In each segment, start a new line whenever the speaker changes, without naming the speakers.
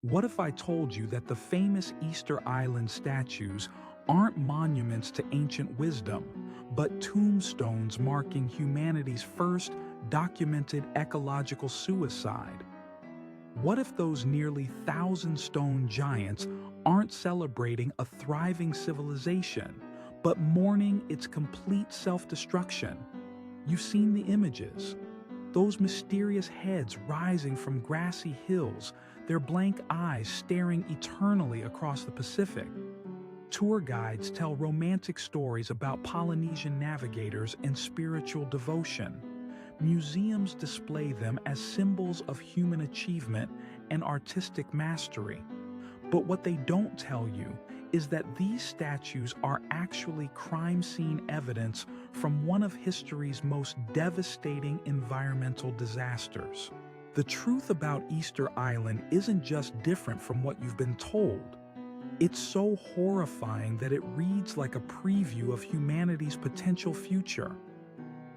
What if I told you that the famous Easter Island statues aren't monuments to ancient wisdom, but tombstones marking humanity's first documented ecological suicide? What if those nearly thousand-stone giants aren't celebrating a thriving civilization, but mourning its complete self-destruction? You've seen the images. Those mysterious heads rising from grassy hills, their blank eyes staring eternally across the Pacific. Tour guides tell romantic stories about Polynesian navigators and spiritual devotion. Museums display them as symbols of human achievement and artistic mastery. But what they don't tell you is that these statues are actually crime scene evidence from one of history's most devastating environmental disasters. The truth about Easter Island isn't just different from what you've been told. It's so horrifying that it reads like a preview of humanity's potential future.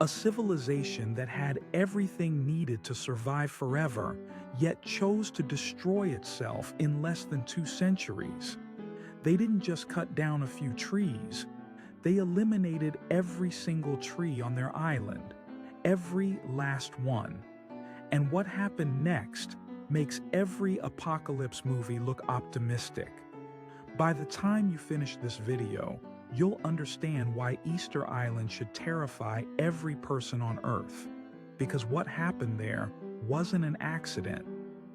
A civilization that had everything needed to survive forever, yet chose to destroy itself in less than 2 centuries. They didn't just cut down a few trees, they eliminated every single tree on their island, every last one. And what happened next makes every apocalypse movie look optimistic. By the time you finish this video, you'll understand why Easter Island should terrify every person on Earth. Because what happened there wasn't an accident.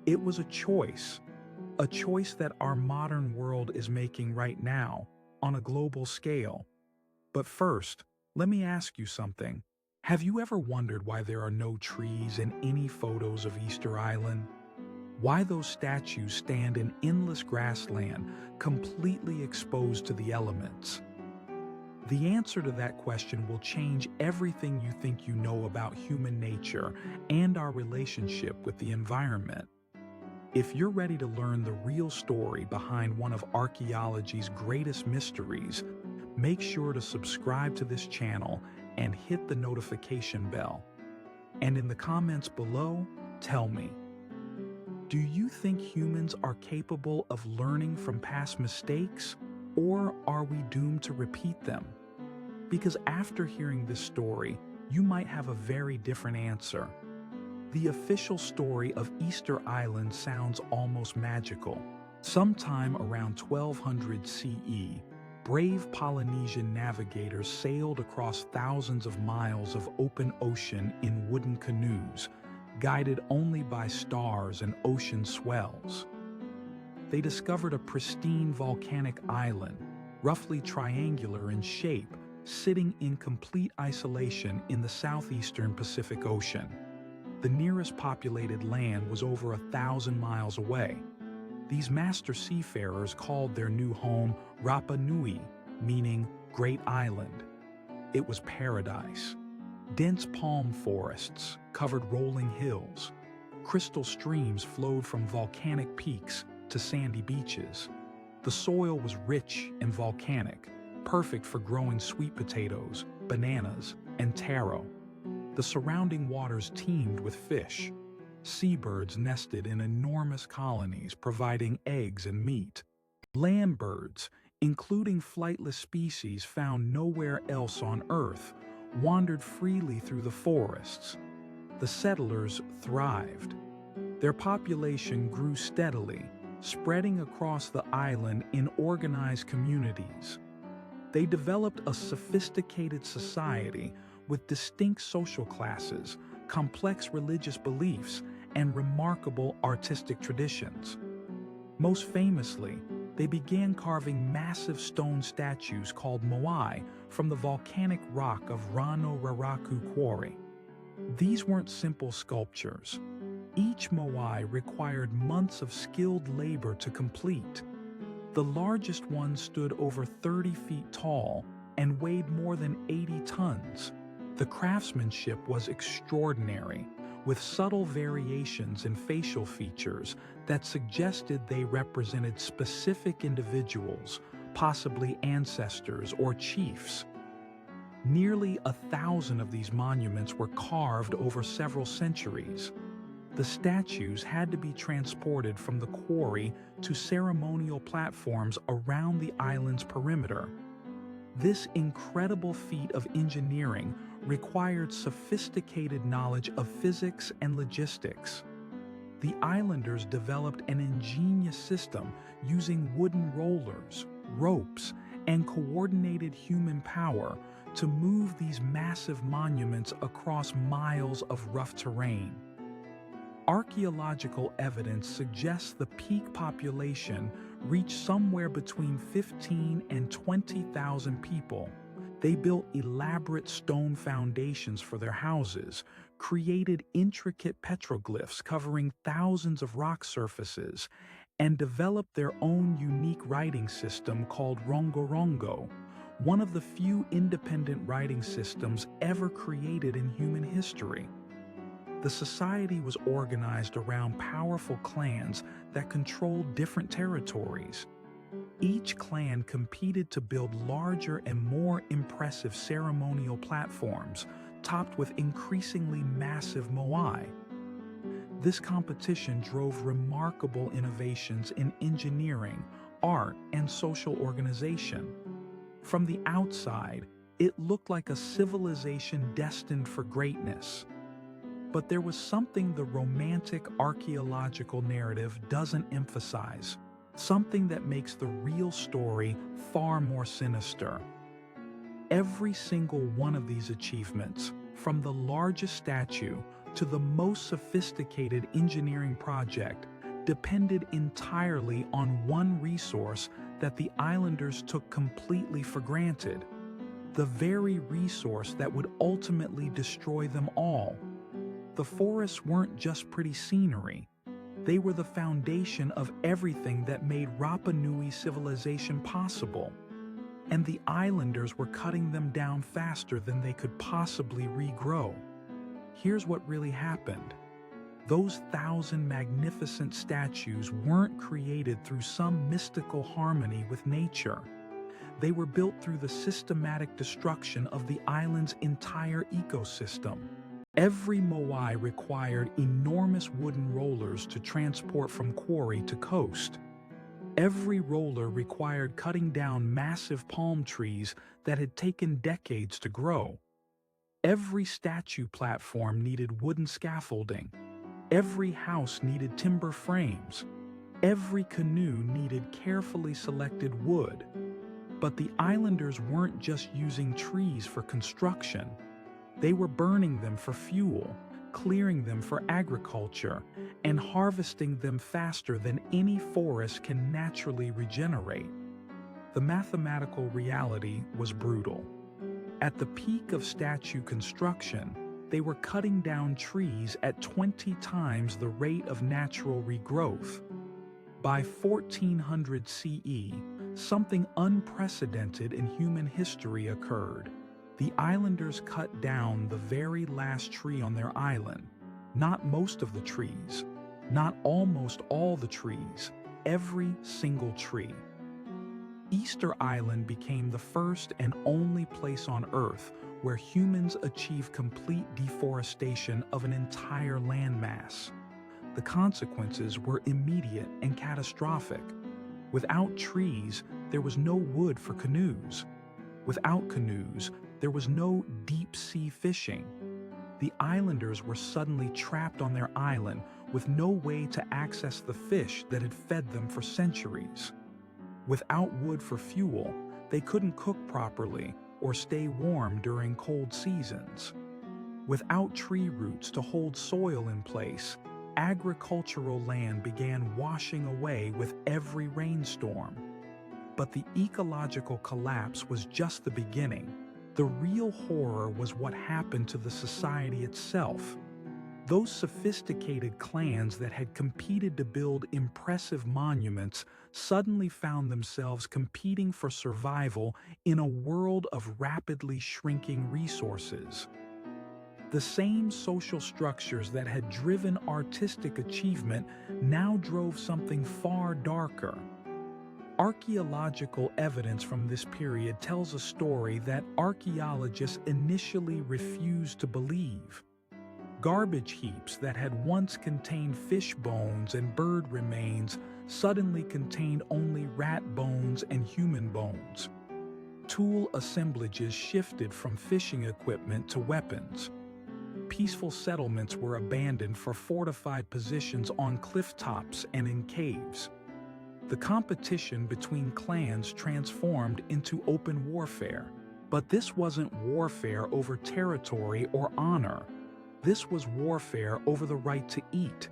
It was a choice that our modern world is making right now on a global scale. But first, let me ask you something. Have you ever wondered why there are no trees in any photos of Easter Island? Why those statues stand in endless grassland, completely exposed to the elements? The answer to that question will change everything you think you know about human nature and our relationship with the environment. If you're ready to learn the real story behind one of archaeology's greatest mysteries, make sure to subscribe to this channel and hit the notification bell. And in the comments below, tell me, do you think humans are capable of learning from past mistakes, or are we doomed to repeat them? Because after hearing this story, you might have a very different answer. The official story of Easter Island sounds almost magical. Sometime around 1200 CE, brave Polynesian navigators sailed across thousands of miles of open ocean in wooden canoes, guided only by stars and ocean swells. They discovered a pristine volcanic island, roughly triangular in shape, sitting in complete isolation in the southeastern Pacific Ocean. The nearest populated land was over 1,000 miles away. These master seafarers called their new home Rapa Nui, meaning Great Island. It was paradise. Dense palm forests covered rolling hills. Crystal streams flowed from volcanic peaks to sandy beaches. The soil was rich and volcanic, perfect for growing sweet potatoes, bananas, and taro. The surrounding waters teemed with fish. Seabirds nested in enormous colonies, providing eggs and meat. Land birds, including flightless species found nowhere else on Earth, wandered freely through the forests. The settlers thrived. Their population grew steadily, spreading across the island in organized communities. They developed a sophisticated society with distinct social classes, complex religious beliefs, and remarkable artistic traditions. Most famously, they began carving massive stone statues called moai from the volcanic rock of Rano Raraku Quarry. These weren't simple sculptures. Each moai required months of skilled labor to complete. The largest one stood over 30 feet tall and weighed more than 80 tons. The craftsmanship was extraordinary, with subtle variations in facial features that suggested they represented specific individuals, possibly ancestors or chiefs. Nearly 1,000 of these monuments were carved over several centuries. the statues had to be transported from the quarry to ceremonial platforms around the island's perimeter. This incredible feat of engineering required sophisticated knowledge of physics and logistics. The islanders developed an ingenious system using wooden rollers, ropes, and coordinated human power to move these massive monuments across miles of rough terrain. Archaeological evidence suggests the peak population reached somewhere between 15 and 20,000 people. They built elaborate stone foundations for their houses, created intricate petroglyphs covering thousands of rock surfaces, and developed their own unique writing system called Rongorongo, one of the few independent writing systems ever created in human history. The society was organized around powerful clans that controlled different territories. Each clan competed to build larger and more impressive ceremonial platforms, topped with increasingly massive moai. This competition drove remarkable innovations in engineering, art, and social organization. From the outside, it looked like a civilization destined for greatness. But there was something the romantic archaeological narrative doesn't emphasize, something that makes the real story far more sinister. Every single one of these achievements, from the largest statue to the most sophisticated engineering project, depended entirely on one resource that the islanders took completely for granted, the very resource that would ultimately destroy them all. The forests weren't just pretty scenery. They were the foundation of everything that made Rapa Nui civilization possible. And the islanders were cutting them down faster than they could possibly regrow. Here's what really happened. Those 1,000 magnificent statues weren't created through some mystical harmony with nature. They were built through the systematic destruction of the island's entire ecosystem. Every moai required enormous wooden rollers to transport from quarry to coast. Every roller required cutting down massive palm trees that had taken decades to grow. Every statue platform needed wooden scaffolding. Every house needed timber frames. Every canoe needed carefully selected wood. But the islanders weren't just using trees for construction. They were burning them for fuel, clearing them for agriculture, and harvesting them faster than any forest can naturally regenerate. The mathematical reality was brutal. At the peak of statue construction, they were cutting down trees at 20 times the rate of natural regrowth. By 1400 CE, something unprecedented in human history occurred. The islanders cut down the very last tree on their island. Not most of the trees, not almost all the trees, every single tree. Easter Island became the first and only place on Earth where humans achieved complete deforestation of an entire landmass. The consequences were immediate and catastrophic. Without trees, there was no wood for canoes. Without canoes, there was no deep-sea fishing. The islanders were suddenly trapped on their island with no way to access the fish that had fed them for centuries. Without wood for fuel, they couldn't cook properly or stay warm during cold seasons. Without tree roots to hold soil in place, agricultural land began washing away with every rainstorm. But the ecological collapse was just the beginning. The real horror was what happened to the society itself. Those sophisticated clans that had competed to build impressive monuments suddenly found themselves competing for survival in a world of rapidly shrinking resources. The same social structures that had driven artistic achievement now drove something far darker. Archaeological evidence from this period tells a story that archaeologists initially refused to believe. Garbage heaps that had once contained fish bones and bird remains suddenly contained only rat bones and human bones. Tool assemblages shifted from fishing equipment to weapons. Peaceful settlements were abandoned for fortified positions on cliff tops and in caves. The competition between clans transformed into open warfare. But this wasn't warfare over territory or honor. This was warfare over the right to eat.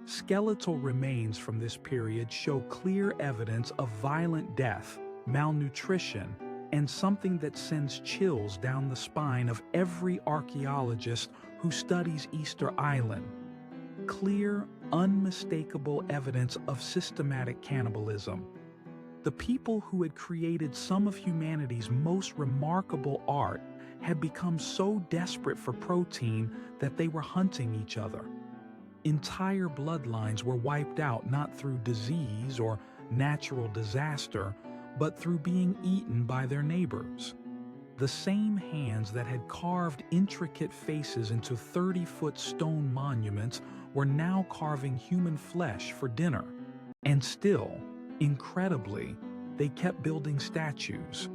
Skeletal remains from this period show clear evidence of violent death, malnutrition, and something that sends chills down the spine of every archaeologist who studies Easter Island. Clear, unmistakable evidence of systematic cannibalism. The people who had created some of humanity's most remarkable art had become so desperate for protein that they were hunting each other. Entire bloodlines were wiped out not through disease or natural disaster, but through being eaten by their neighbors. The same hands that had carved intricate faces into 30-foot stone monuments were now carving human flesh for dinner. And still, incredibly, they kept building statues.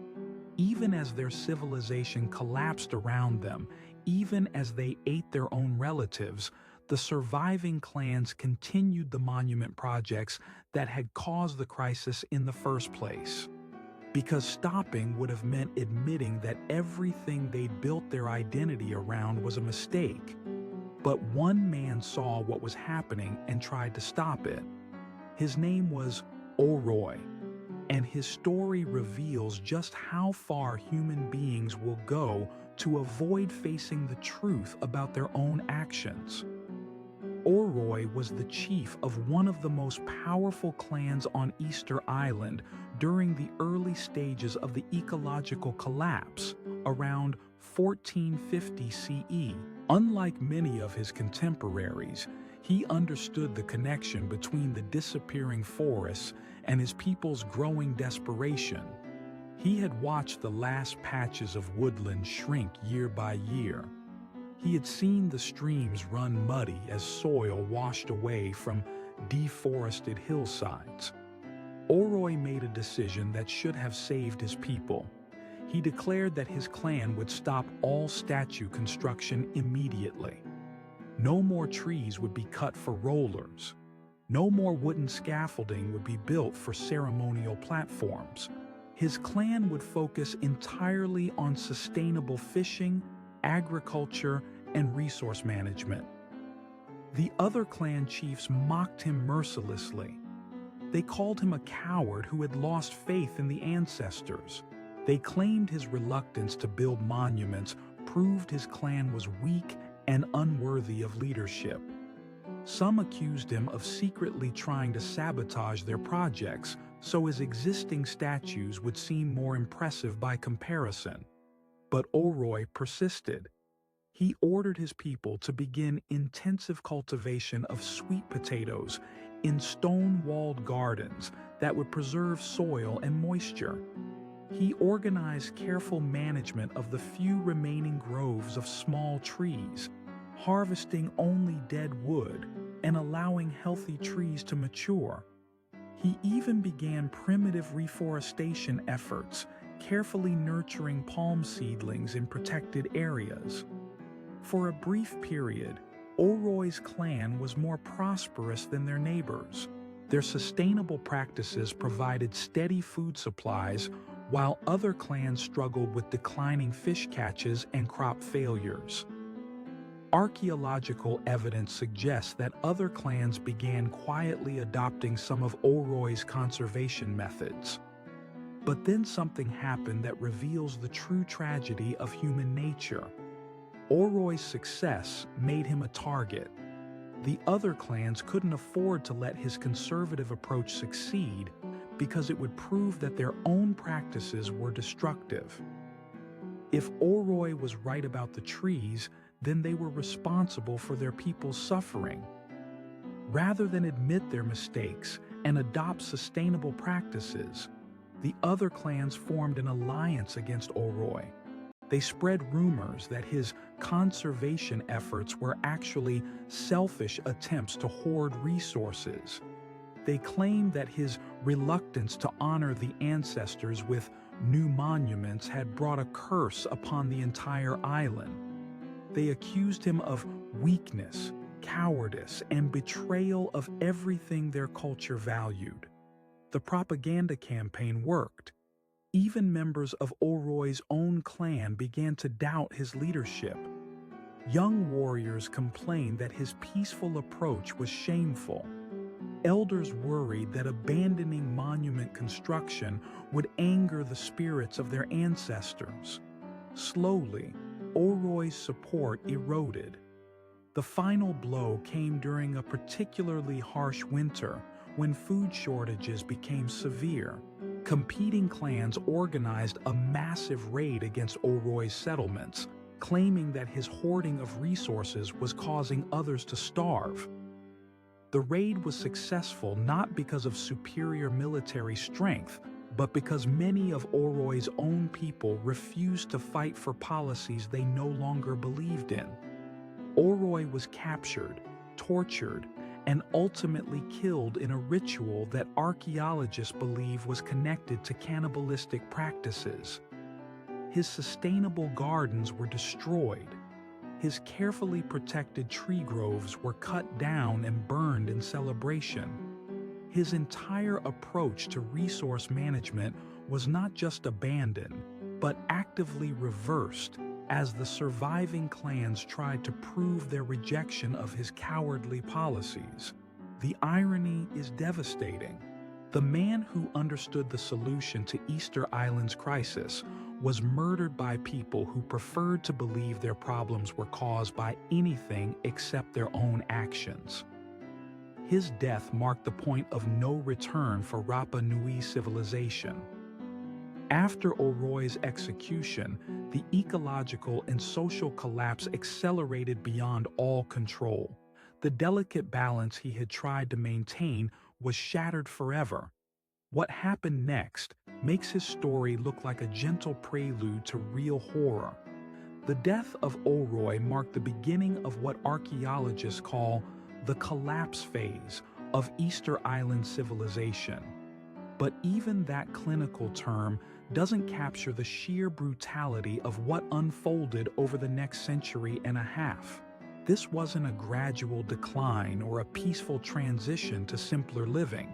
Even as their civilization collapsed around them, even as they ate their own relatives, the surviving clans continued the monument projects that had caused the crisis in the first place. Because stopping would have meant admitting that everything they'd built their identity around was a mistake. But one man saw what was happening and tried to stop it. His name was Oroi, and his story reveals just how far human beings will go to avoid facing the truth about their own actions. Oroi was the chief of one of the most powerful clans on Easter Island during the early stages of the ecological collapse, around 1450 CE. Unlike many of his contemporaries, he understood the connection between the disappearing forests and his people's growing desperation. He had watched the last patches of woodland shrink year by year. He had seen the streams run muddy as soil washed away from deforested hillsides. Oroi made a decision that should have saved his people. He declared that his clan would stop all statue construction immediately. No more trees would be cut for rollers. No more wooden scaffolding would be built for ceremonial platforms. His clan would focus entirely on sustainable fishing, agriculture, and resource management. The other clan chiefs mocked him mercilessly. They called him a coward who had lost faith in the ancestors. They claimed his reluctance to build monuments proved his clan was weak and unworthy of leadership. Some accused him of secretly trying to sabotage their projects so his existing statues would seem more impressive by comparison. But Oroi persisted. He ordered his people to begin intensive cultivation of sweet potatoes in stone-walled gardens that would preserve soil and moisture. He organized careful management of the few remaining groves of small trees, harvesting only dead wood and allowing healthy trees to mature. He even began primitive reforestation efforts, carefully nurturing palm seedlings in protected areas. For a brief period, Oroi's clan was more prosperous than their neighbors. Their sustainable practices provided steady food supplies, while other clans struggled with declining fish catches and crop failures. Archaeological evidence suggests that other clans began quietly adopting some of Oroi's conservation methods. But then something happened that reveals the true tragedy of human nature. Oroi's success made him a target. The other clans couldn't afford to let his conservative approach succeed because it would prove that their own practices were destructive. If Oroi was right about the trees, then they were responsible for their people's suffering. Rather than admit their mistakes and adopt sustainable practices, the other clans formed an alliance against Oroi. They spread rumors that his conservation efforts were actually selfish attempts to hoard resources. They claimed that his reluctance to honor the ancestors with new monuments had brought a curse upon the entire island. They accused him of weakness, cowardice, and betrayal of everything their culture valued. The propaganda campaign worked. Even members of Oroy's own clan began to doubt his leadership. Young warriors complained that his peaceful approach was shameful. Elders worried that abandoning monument construction would anger the spirits of their ancestors. Slowly, Oroy's support eroded. The final blow came during a particularly harsh winter when food shortages became severe. Competing clans organized a massive raid against Oroy's settlements, claiming that his hoarding of resources was causing others to starve. The raid was successful not because of superior military strength, but because many of Oroy's own people refused to fight for policies they no longer believed in. Oroy was captured, tortured, and ultimately killed in a ritual that archaeologists believe was connected to cannibalistic practices. His sustainable gardens were destroyed. His carefully protected tree groves were cut down and burned in celebration. His entire approach to resource management was not just abandoned, but actively reversed as the surviving clans tried to prove their rejection of his cowardly policies. The irony is devastating. The man who understood the solution to Easter Island's crisis was murdered by people who preferred to believe their problems were caused by anything except their own actions. His death marked the point of no return for Rapa Nui civilization. After Oroy's execution, the ecological and social collapse accelerated beyond all control. The delicate balance he had tried to maintain was shattered forever. What happened next makes his story look like a gentle prelude to real horror. The death of Oroy marked the beginning of what archaeologists call the collapse phase of Easter Island civilization. But even that clinical term doesn't capture the sheer brutality of what unfolded over the next century and a half. This wasn't a gradual decline or a peaceful transition to simpler living.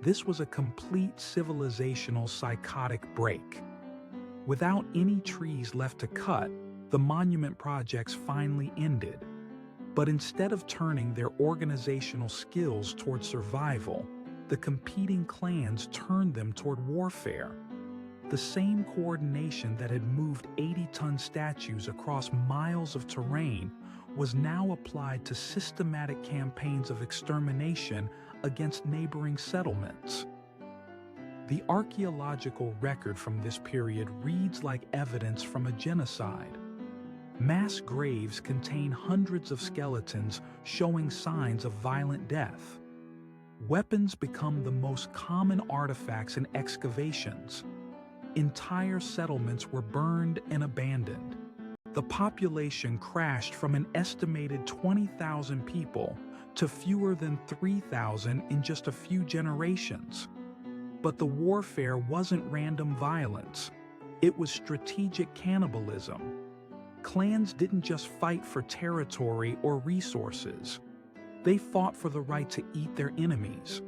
This was a complete civilizational psychotic break. Without any trees left to cut, the monument projects finally ended. But instead of turning their organizational skills toward survival, the competing clans turned them toward warfare. The same coordination that had moved 80-ton statues across miles of terrain was now applied to systematic campaigns of extermination against neighboring settlements. The archaeological record from this period reads like evidence from a genocide. Mass graves contain hundreds of skeletons showing signs of violent death. Weapons become the most common artifacts in excavations. Entire settlements were burned and abandoned. The population crashed from an estimated 20,000 people to fewer than 3,000 in just a few generations. But the warfare wasn't random violence. It was strategic cannibalism. Clans didn't just fight for territory or resources. They fought for the right to eat their enemies.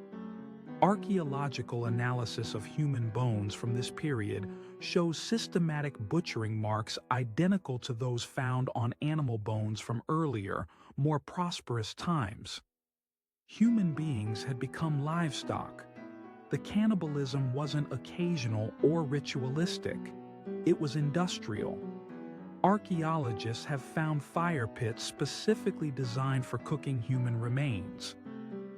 Archaeological analysis of human bones from this period shows systematic butchering marks identical to those found on animal bones from earlier, more prosperous times. Human beings had become livestock. The cannibalism wasn't occasional or ritualistic. It was industrial. Archaeologists have found fire pits specifically designed for cooking human remains.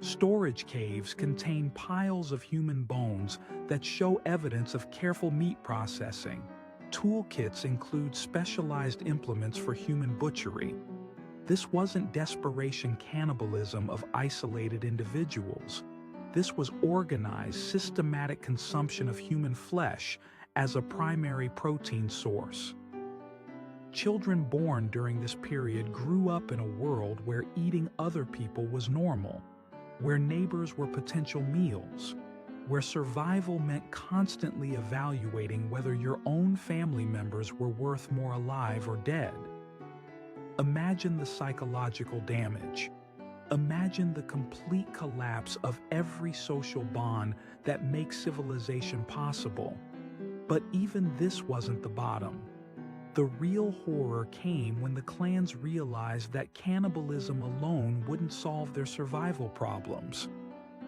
Storage caves contain piles of human bones that show evidence of careful meat processing. Toolkits include specialized implements for human butchery. This wasn't desperation cannibalism of isolated individuals. This was organized, systematic consumption of human flesh as a primary protein source. Children born during this period grew up in a world where eating other people was normal, where neighbors were potential meals, where survival meant constantly evaluating whether your own family members were worth more alive or dead. Imagine the psychological damage. Imagine the complete collapse of every social bond that makes civilization possible. But even this wasn't the bottom. The real horror came when the clans realized that cannibalism alone wouldn't solve their survival problems.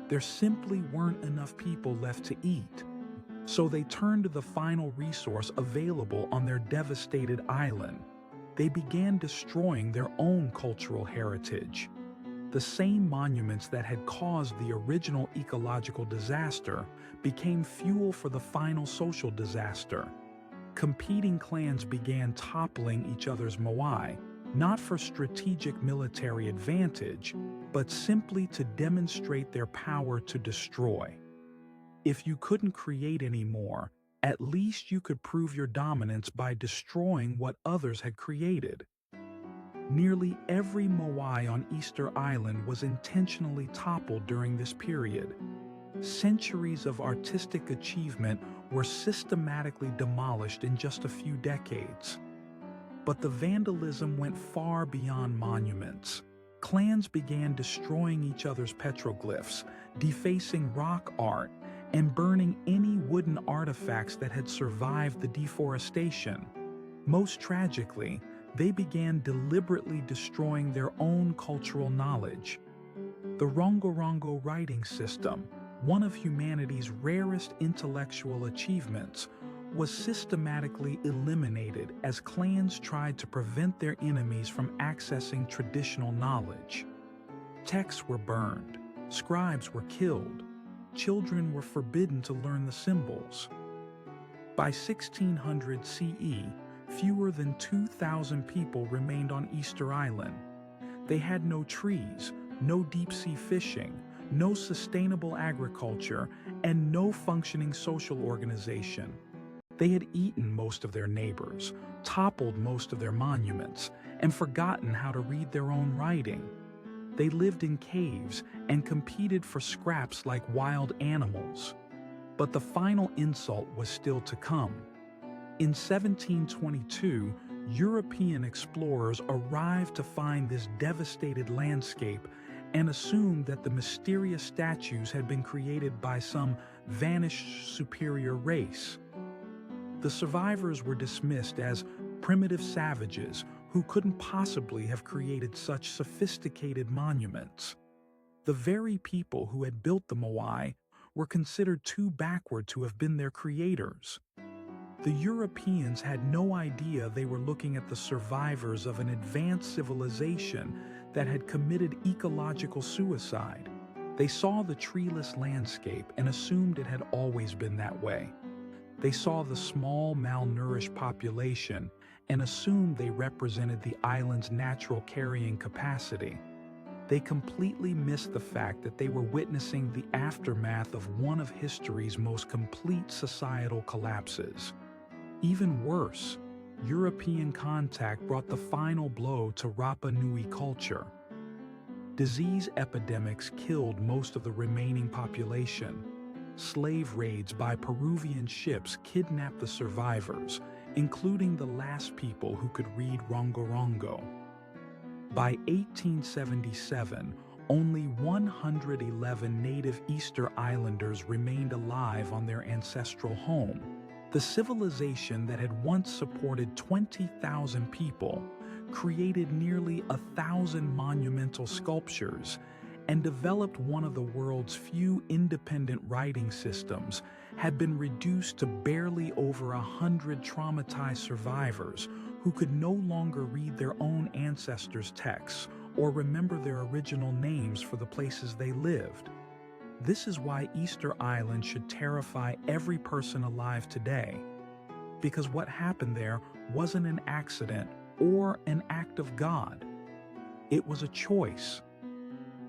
There simply weren't enough people left to eat. So they turned to the final resource available on their devastated island. They began destroying their own cultural heritage. The same monuments that had caused the original ecological disaster became fuel for the final social disaster. Competing clans began toppling each other's moai, not for strategic military advantage, but simply to demonstrate their power to destroy. If you couldn't create anymore, at least you could prove your dominance by destroying what others had created. Nearly every moai on Easter Island was intentionally toppled during this period. Centuries of artistic achievement were systematically demolished in just a few decades. But the vandalism went far beyond monuments. Clans began destroying each other's petroglyphs, defacing rock art, and burning any wooden artifacts that had survived the deforestation. Most tragically, they began deliberately destroying their own cultural knowledge. The Rongorongo writing system, one of humanity's rarest intellectual achievements, was systematically eliminated as clans tried to prevent their enemies from accessing traditional knowledge. Texts were burned, scribes were killed, children were forbidden to learn the symbols. By 1600 CE, fewer than 2,000 people remained on Easter Island. They had no trees, no deep-sea fishing, no sustainable agriculture, and no functioning social organization. They had eaten most of their neighbors, toppled most of their monuments, and forgotten how to read their own writing. They lived in caves and competed for scraps like wild animals. But the final insult was still to come. In 1722, European explorers arrived to find this devastated landscape and assumed that the mysterious statues had been created by some vanished superior race. The survivors were dismissed as primitive savages who couldn't possibly have created such sophisticated monuments. The very people who had built the moai were considered too backward to have been their creators. The Europeans had no idea they were looking at the survivors of an advanced civilization that had committed ecological suicide. They saw the treeless landscape and assumed it had always been that way. They saw the small, malnourished population and assumed they represented the island's natural carrying capacity. They completely missed the fact that they were witnessing the aftermath of one of history's most complete societal collapses. Even worse, European contact brought the final blow to Rapa Nui culture. Disease epidemics killed most of the remaining population. Slave raids by Peruvian ships kidnapped the survivors, including the last people who could read Rongorongo. By 1877, only 111 native Easter Islanders remained alive on their ancestral home. The civilization that had once supported 20,000 people created nearly 1,000 monumental sculptures and developed one of the world's few independent writing systems, had been reduced to barely over 100 traumatized survivors who could no longer read their own ancestors' texts or remember their original names for the places they lived. This is why Easter Island should terrify every person alive today, because what happened there wasn't an accident or an act of God. It was a choice.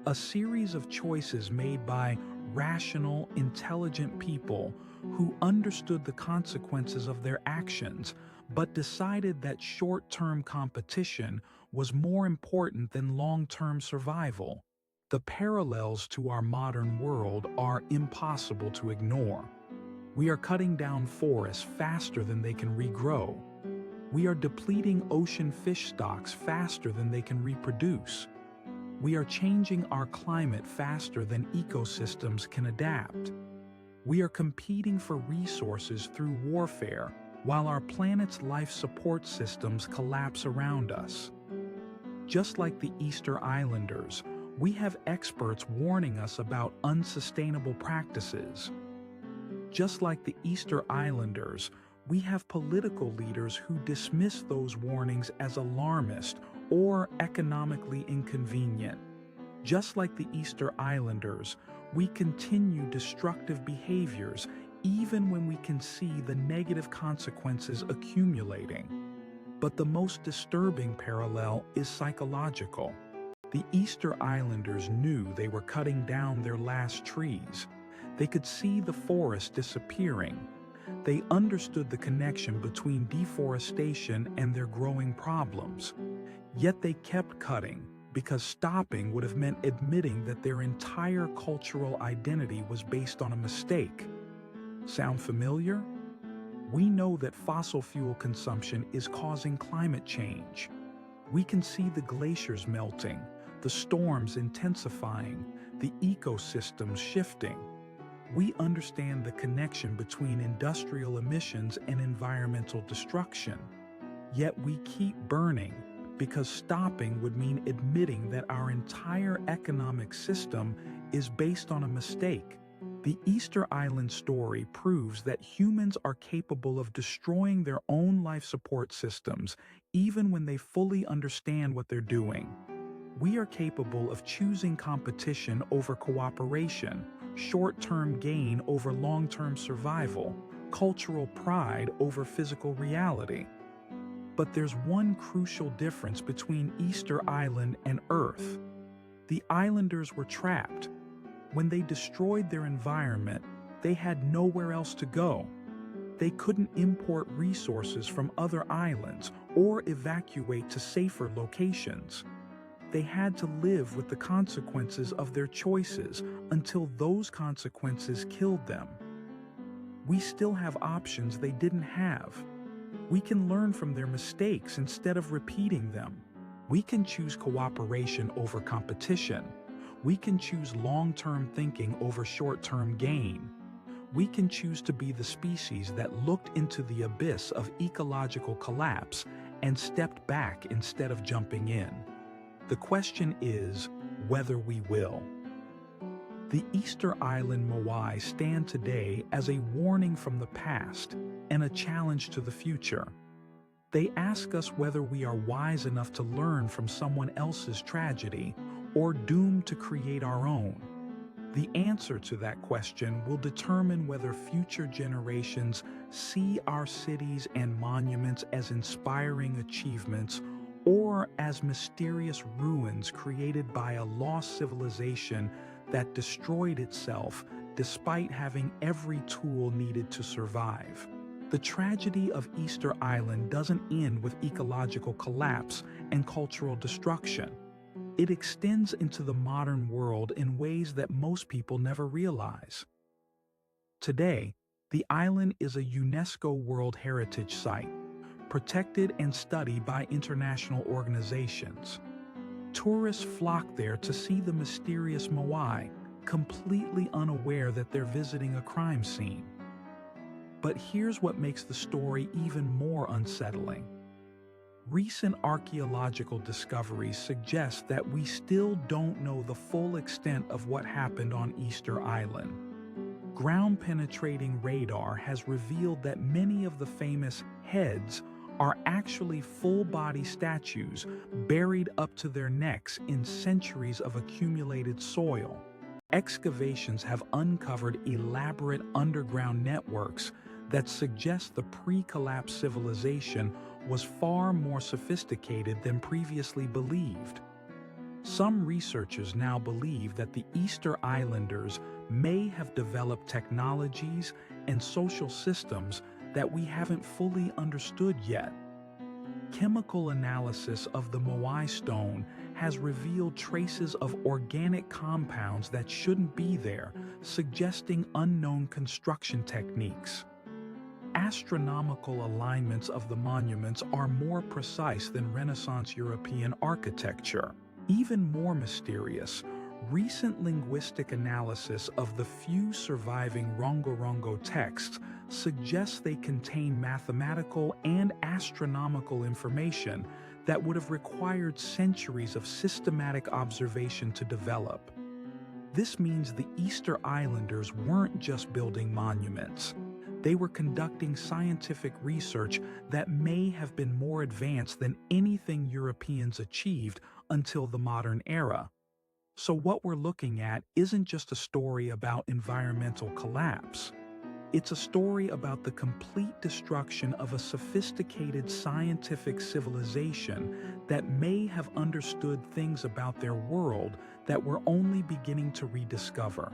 A series of choices made by rational, intelligent people who understood the consequences of their actions but decided that short-term competition was more important than long-term survival. The parallels to our modern world are impossible to ignore. We are cutting down forests faster than they can regrow. We are depleting ocean fish stocks faster than they can reproduce. We are changing our climate faster than ecosystems can adapt. We are competing for resources through warfare while our planet's life support systems collapse around us. Just like the Easter Islanders, we have experts warning us about unsustainable practices. Just like the Easter Islanders, we have political leaders who dismiss those warnings as alarmist or economically inconvenient. Just like the Easter Islanders, we continue destructive behaviors even when we can see the negative consequences accumulating. But the most disturbing parallel is psychological. The Easter Islanders knew they were cutting down their last trees. They could see the forest disappearing. They understood the connection between deforestation and their growing problems. Yet they kept cutting because stopping would have meant admitting that their entire cultural identity was based on a mistake. Sound familiar? We know that fossil fuel consumption is causing climate change. We can see the glaciers melting, the storms intensifying, the ecosystems shifting. We understand the connection between industrial emissions and environmental destruction. Yet we keep burning because stopping would mean admitting that our entire economic system is based on a mistake. The Easter Island story proves that humans are capable of destroying their own life support systems even when they fully understand what they're doing. We are capable of choosing competition over cooperation, short-term gain over long-term survival, cultural pride over physical reality. But there's one crucial difference between Easter Island and Earth. The islanders were trapped. When they destroyed their environment, they had nowhere else to go. They couldn't import resources from other islands or evacuate to safer locations. They had to live with the consequences of their choices until those consequences killed them. We still have options they didn't have. We can learn from their mistakes instead of repeating them. We can choose cooperation over competition. We can choose long-term thinking over short-term gain. We can choose to be the species that looked into the abyss of ecological collapse and stepped back instead of jumping in. The question is whether we will. The Easter Island Moai stand today as a warning from the past and a challenge to the future. They ask us whether we are wise enough to learn from someone else's tragedy or doomed to create our own. The answer to that question will determine whether future generations see our cities and monuments as inspiring achievements or as mysterious ruins created by a lost civilization that destroyed itself despite having every tool needed to survive. The tragedy of Easter Island doesn't end with ecological collapse and cultural destruction. It extends into the modern world in ways that most people never realize. Today, the island is a UNESCO World Heritage Site, protected and studied by international organizations. Tourists flock there to see the mysterious Moai, completely unaware that they're visiting a crime scene. But here's what makes the story even more unsettling. Recent archaeological discoveries suggest that we still don't know the full extent of what happened on Easter Island. Ground-penetrating radar has revealed that many of the famous heads are actually full-body statues buried up to their necks in centuries of accumulated soil. Excavations have uncovered elaborate underground networks that suggest the pre-collapse civilization was far more sophisticated than previously believed. Some researchers now believe that the Easter Islanders may have developed technologies and social systems that we haven't fully understood yet. Chemical analysis of the Moai stone has revealed traces of organic compounds that shouldn't be there, suggesting unknown construction techniques. Astronomical alignments of the monuments are more precise than Renaissance European architecture. Even more mysterious, recent linguistic analysis of the few surviving Rongorongo texts suggests they contain mathematical and astronomical information that would have required centuries of systematic observation to develop. This means the Easter Islanders weren't just building monuments. They were conducting scientific research that may have been more advanced than anything Europeans achieved until the modern era. So what we're looking at isn't just a story about environmental collapse. It's a story about the complete destruction of a sophisticated scientific civilization that may have understood things about their world that we're only beginning to rediscover.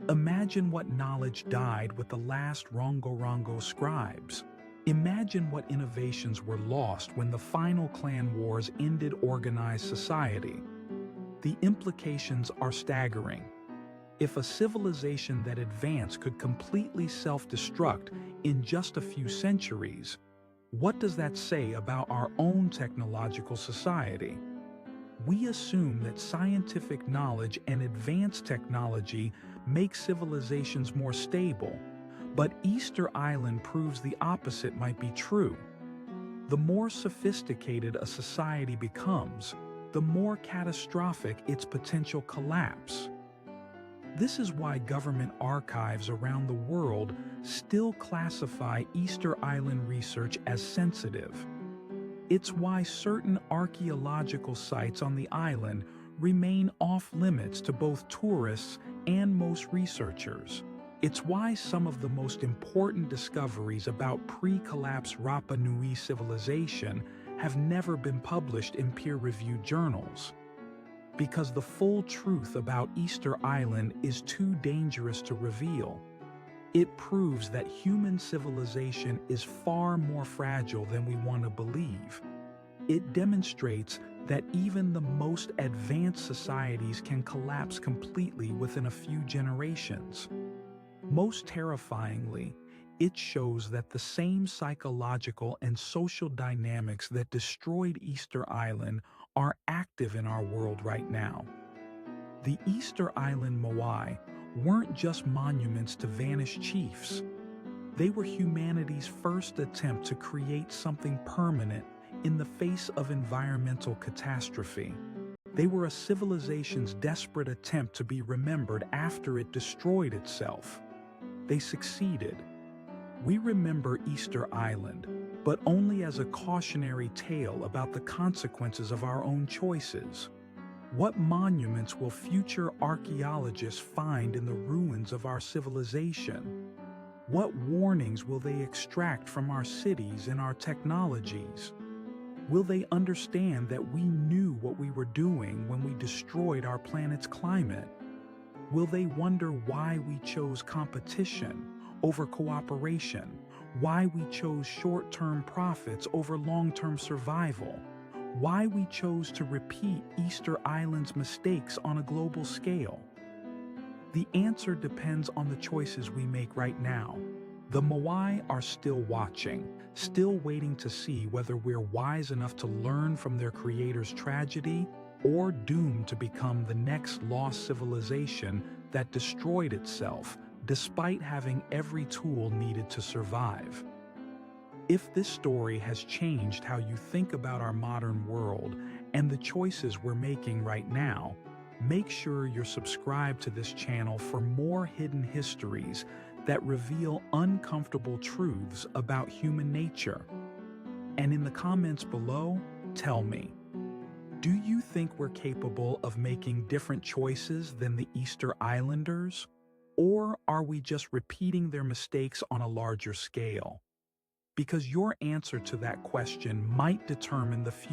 Imagine what knowledge died with the last Rongorongo scribes. Imagine what innovations were lost when the final clan wars ended organized society. The implications are staggering. If a civilization that advanced could completely self-destruct in just a few centuries, what does that say about our own technological society? We assume that scientific knowledge and advanced technology make civilizations more stable, but Easter Island proves the opposite might be true. The more sophisticated a society becomes, the more catastrophic its potential collapse. This is why government archives around the world still classify Easter Island research as sensitive. It's why certain archaeological sites on the island remain off-limits to both tourists and most researchers. It's why some of the most important discoveries about pre-collapse Rapa Nui civilization have never been published in peer-reviewed journals. Because the full truth about Easter Island is too dangerous to reveal. It proves that human civilization is far more fragile than we want to believe. It demonstrates that even the most advanced societies can collapse completely within a few generations. Most terrifyingly, it shows that the same psychological and social dynamics that destroyed Easter Island are active in our world right now. The Easter Island Moai weren't just monuments to vanished chiefs. They were humanity's first attempt to create something permanent in the face of environmental catastrophe. They were a civilization's desperate attempt to be remembered after it destroyed itself. They succeeded. We remember Easter Island, but only as a cautionary tale about the consequences of our own choices. What monuments will future archaeologists find in the ruins of our civilization? What warnings will they extract from our cities and our technologies? Will they understand that we knew what we were doing when we destroyed our planet's climate? Will they wonder why we chose competition over cooperation? Why we chose short-term profits over long-term survival? Why we chose to repeat Easter Island's mistakes on a global scale? The answer depends on the choices we make right now. The Moai are still watching, still waiting to see whether we're wise enough to learn from their creator's tragedy or doomed to become the next lost civilization that destroyed itself despite having every tool needed to survive. If this story has changed how you think about our modern world and the choices we're making right now, make sure you're subscribed to this channel for more hidden histories that reveal uncomfortable truths about human nature. And in the comments below, tell me, do you think we're capable of making different choices than the Easter Islanders? Or are we just repeating their mistakes on a larger scale? Because your answer to that question might determine the future.